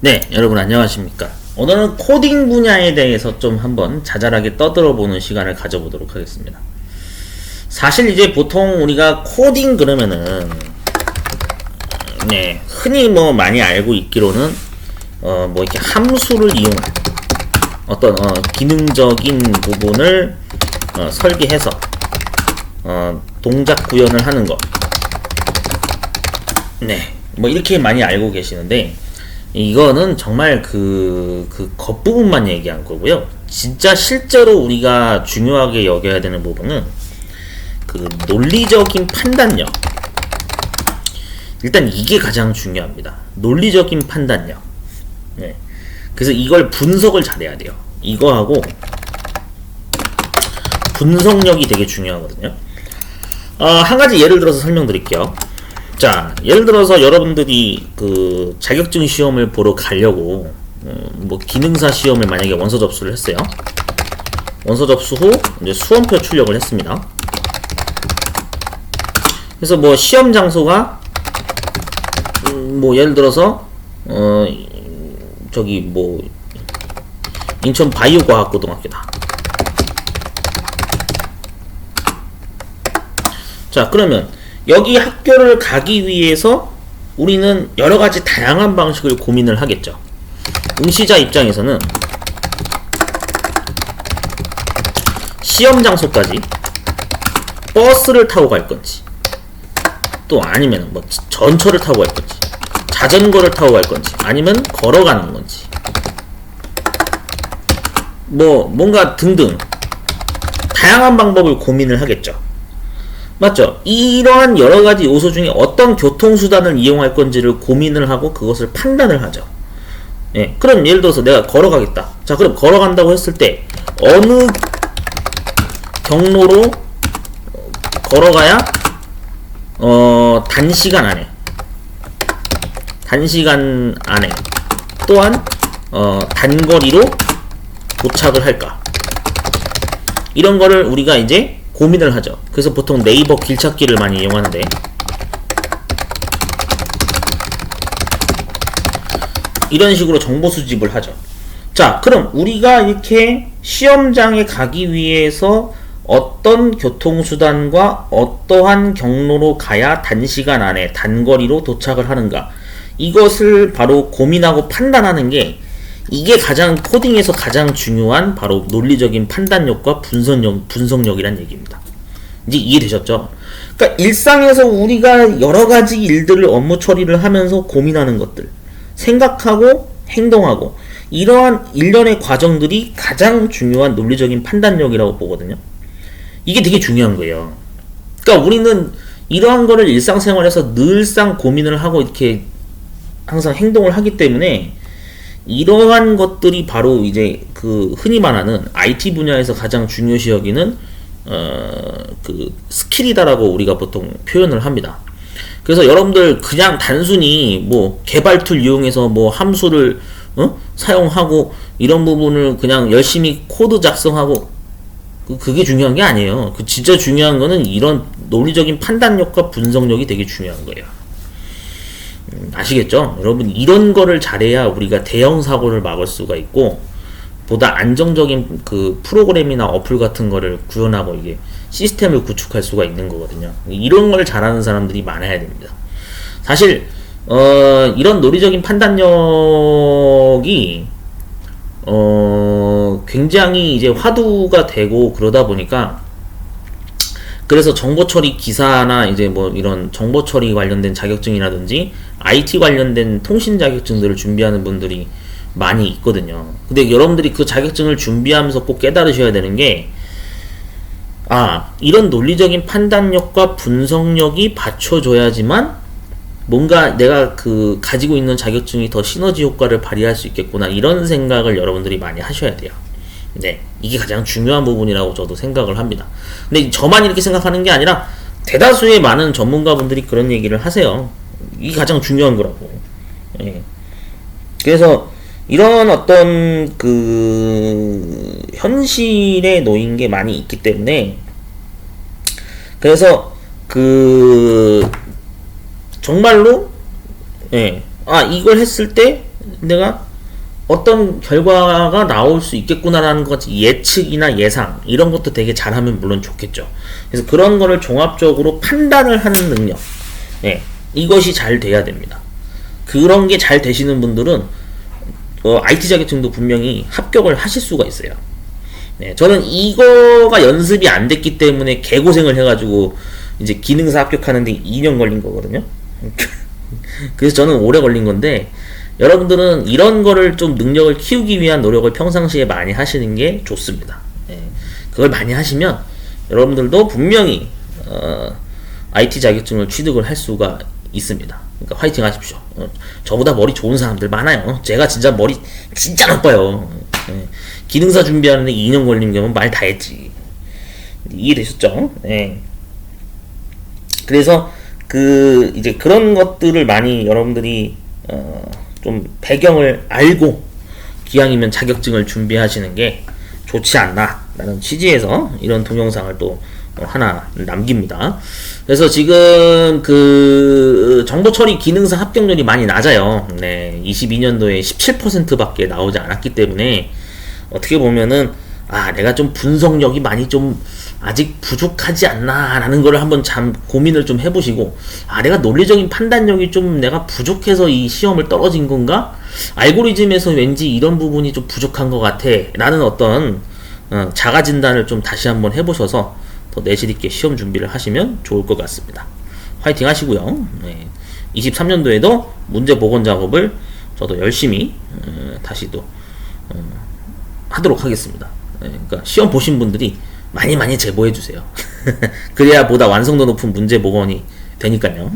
네, 여러분 안녕하십니까. 오늘은 코딩 분야에 대해서 좀 한번 자잘하게 떠들어보는 시간을 가져보도록 하겠습니다. 사실 이제 보통 우리가 코딩 그러면은 흔히 뭐 많이 알고 있기로는 뭐 이렇게 함수를 이용한 어떤 기능적인 부분을 설계해서 동작 구현을 하는 거, 뭐 이렇게 많이 알고 계시는데, 이거는 정말 그 겉부분만 얘기한 거고요. 진짜 실제로 우리가 중요하게 여겨야 되는 부분은 그 논리적인 판단력. 일단 이게 가장 중요합니다. 논리적인 판단력. 그래서 이걸 분석을 잘해야 돼요. 이거하고 분석력이 되게 중요하거든요. 한 가지 예를 들어서 설명드릴게요. 자, 예를 들어서 여러분들이 그 자격증 시험을 보러 가려고 뭐 기능사 시험을 만약에 원서 접수를 했어요. 원서 접수 후 이제 수험표 출력을 했습니다. 그래서 뭐 시험 장소가 뭐 예를 들어서 저기 뭐 인천 바이오과학고등학교다. 자, 그러면 여기 학교를 가기 위해서 우리는 여러가지 다양한 방식을 고민을 하겠죠. 응시자 입장에서는 시험 장소까지 버스를 타고 갈 건지, 또 아니면 뭐 전철을 타고 갈 건지, 자전거를 타고 갈 건지, 아니면 걸어가는 건지, 뭐 뭔가 등등 다양한 방법을 고민을 하겠죠. 맞죠? 이러한 여러가지 요소 중에 어떤 교통수단을 이용할 건지를 고민을 하고 그것을 판단을 하죠. 그럼 예를 들어서 내가 걸어가겠다. 자, 그럼 걸어간다고 했을 때 어느 경로로 걸어가야 단시간 안에 또한 단거리로 도착을 할까? 이런 거를 우리가 이제 고민을 하죠. 그래서 보통 네이버 길찾기를 많이 이용하는데, 이런 식으로 정보 수집을 하죠. 자, 그럼 우리가 이렇게 시험장에 가기 위해서 어떤 교통수단과 어떠한 경로로 가야 단시간 안에 단거리로 도착을 하는가, 이것을 바로 고민하고 판단하는 게, 이게 가장 코딩에서 가장 중요한 바로 논리적인 판단력과 분석력이란 얘기입니다. 이제 이해되셨죠? 그러니까 일상에서 우리가 여러가지 일들을 업무 처리를 하면서 고민하는 것들, 생각하고 행동하고, 이러한 일련의 과정들이 가장 중요한 논리적인 판단력이라고 보거든요. 이게 되게 중요한 거예요. 그러니까 우리는 이러한 거를 일상생활에서 늘상 고민을 하고 이렇게 항상 행동을 하기 때문에, 이러한 것들이 바로 이제 그 흔히 말하는 IT 분야에서 가장 중요시 여기는 그 스킬이다라고 우리가 보통 표현을 합니다. 그래서 여러분들 그냥 단순히 뭐 개발 툴 이용해서 뭐 함수를 사용하고 이런 부분을 그냥 열심히 코드 작성하고 그게 중요한 게 아니에요. 그 진짜 중요한 거는 이런 논리적인 판단력과 분석력이 되게 중요한 거예요. 아시겠죠? 여러분, 이런 거를 잘해야 우리가 대형 사고를 막을 수가 있고, 보다 안정적인 그 프로그램이나 어플 같은 거를 구현하고 이게 시스템을 구축할 수가 있는 거거든요. 이런 걸 잘하는 사람들이 많아야 됩니다. 사실 이런 논리적인 판단력이 굉장히 이제 화두가 되고 그러다 보니까, 그래서 정보처리 기사나 이제 뭐 이런 정보처리 관련된 자격증이라든지 IT 관련된 통신 자격증들을 준비하는 분들이 많이 있거든요. 근데 여러분들이 그 자격증을 준비하면서 꼭 깨달으셔야 되는 게, 이런 논리적인 판단력과 분석력이 받쳐줘야지만 뭔가 내가 그 가지고 있는 자격증이 더 시너지 효과를 발휘할 수 있겠구나, 이런 생각을 여러분들이 많이 하셔야 돼요. 이게 가장 중요한 부분이라고 저도 생각을 합니다. 근데 저만 이렇게 생각하는 게 아니라 대다수의 많은 전문가분들이 그런 얘기를 하세요. 이게 가장 중요한 거라고. 그래서 이런 어떤 그 현실에 놓인 게 많이 있기 때문에, 그래서 그 정말로 이걸 했을 때 내가 어떤 결과가 나올 수 있겠구나라는 것 예측이나 예상 이런 것도 되게 잘하면 물론 좋겠죠. 그래서 그런 거를 종합적으로 판단을 하는 능력, 예, 이것이 잘 돼야 됩니다. 그런 게 잘 되시는 분들은 IT 자격증도 분명히 합격을 하실 수가 있어요. 네, 저는 이거가 연습이 안 됐기 때문에 개고생을 해가지고 이제 기능사 합격하는데 2년 걸린 거거든요. 그래서 저는 오래 걸린 건데, 여러분들은 이런 거를 좀 능력을 키우기 위한 노력을 평상시에 많이 하시는 게 좋습니다. 예, 그걸 많이 하시면 여러분들도 분명히 IT 자격증을 취득을 할 수가 있습니다. 그러니까 화이팅 하십시오. 저보다 머리 좋은 사람들 많아요. 제가 진짜 머리 진짜 나빠요. 예, 기능사 준비하는데 2년 걸린 경우는 말 다 했지. 이해되셨죠? 예. 그래서 이제 그런 것들을 많이 여러분들이 좀 배경을 알고 기왕이면 자격증을 준비하시는 게 좋지 않나라는 취지에서 이런 동영상을 또 하나 남깁니다. 그래서 지금 정보 처리 기능사 합격률이 많이 낮아요. 네, 22년도에 17%밖에 나오지 않았기 때문에 어떻게 보면은 내가 좀 분석력이 많이 좀 아직 부족하지 않나 라는 거를 한번 참 고민을 좀 해보시고, 내가 논리적인 판단력이 좀 내가 부족해서 이 시험을 떨어진 건가? 알고리즘에서 왠지 이런 부분이 좀 부족한 것 같아 라는 어떤 자가 진단을 좀 다시 한번 해보셔서 더 내실 있게 시험 준비를 하시면 좋을 것 같습니다. 화이팅 하시고요. 네. 23년도에도 문제 복원 작업을 저도 열심히 다시 또 하도록 하겠습니다. 네, 그러니까 시험 보신 분들이 많이 제보해 주세요. 그래야 보다 완성도 높은 문제 복원이 되니까요.